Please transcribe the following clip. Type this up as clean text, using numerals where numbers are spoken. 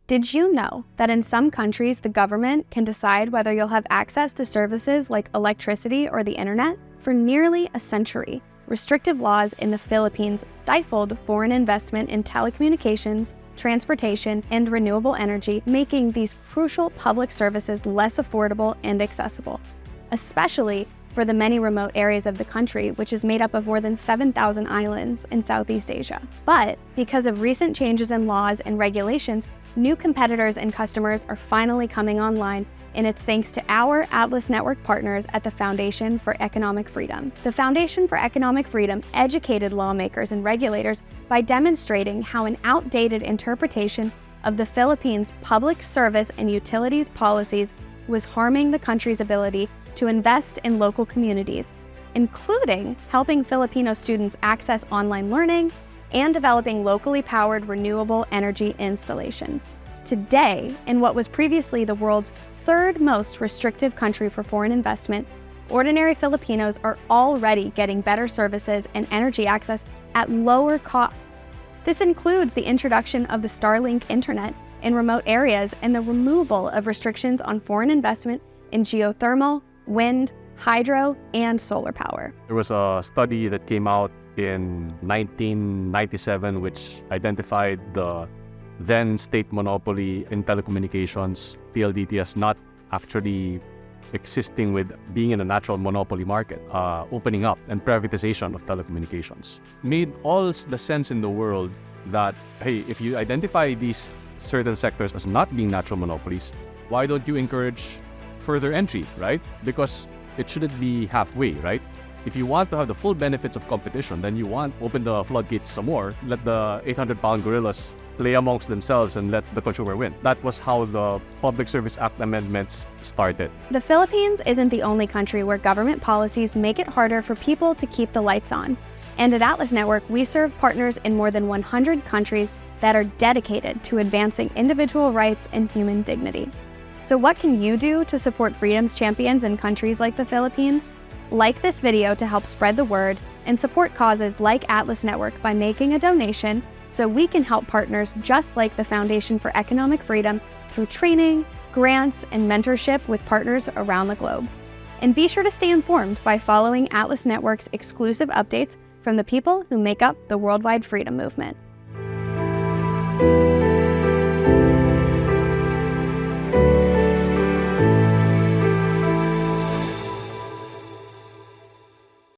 Did you know that in some countries the government can decide whether you'll have access to services like electricity or the internet? For nearly a century, restrictive laws in the Philippines stifled foreign investment in telecommunications, transportation, and renewable energy, making these crucial public services less affordable and accessible, especially for the many remote areas of the country, which is made up of more than 7,000 islands in Southeast Asia. But because of recent changes in laws and regulations, new competitors and customers are finally coming online, and it's thanks to our Atlas Network partners at the Foundation for Economic Freedom. The Foundation for Economic Freedom educated lawmakers and regulators by demonstrating how an outdated interpretation of the Philippines' public service and utilities policies was harming the country's ability to invest in local communities, including helping Filipino students access online learning and developing locally powered renewable energy installations. Today, in what was previously the world's third most restrictive country for foreign investment, ordinary Filipinos are already getting better services and energy access at lower costs. This includes the introduction of the Starlink internet in remote areas and the removal of restrictions on foreign investment in geothermal, wind, hydro, and solar power. There was a study that came out in 1997 which identified the then state monopoly in telecommunications, PLDT, as not actually existing with being in a natural monopoly market, opening up and privatization of telecommunications. Made all the sense in the world that, hey, if you identify these certain sectors as not being natural monopolies, why don't you encourage further entry, right? Because it shouldn't be halfway, right? If you want to have the full benefits of competition, then you want open the floodgates some more, let the 800-pound gorillas play amongst themselves and let the consumer win. That was how the Public Service Act amendments started. The Philippines isn't the only country where government policies make it harder for people to keep the lights on. And at Atlas Network, we serve partners in more than 100 countries that are dedicated to advancing individual rights and human dignity. So what can you do to support freedom's champions in countries like the Philippines? Like this video to help spread the word and support causes like Atlas Network by making a donation so we can help partners just like the Foundation for Economic Freedom through training, grants, and mentorship with partners around the globe. And be sure to stay informed by following Atlas Network's exclusive updates from the people who make up the worldwide freedom movement.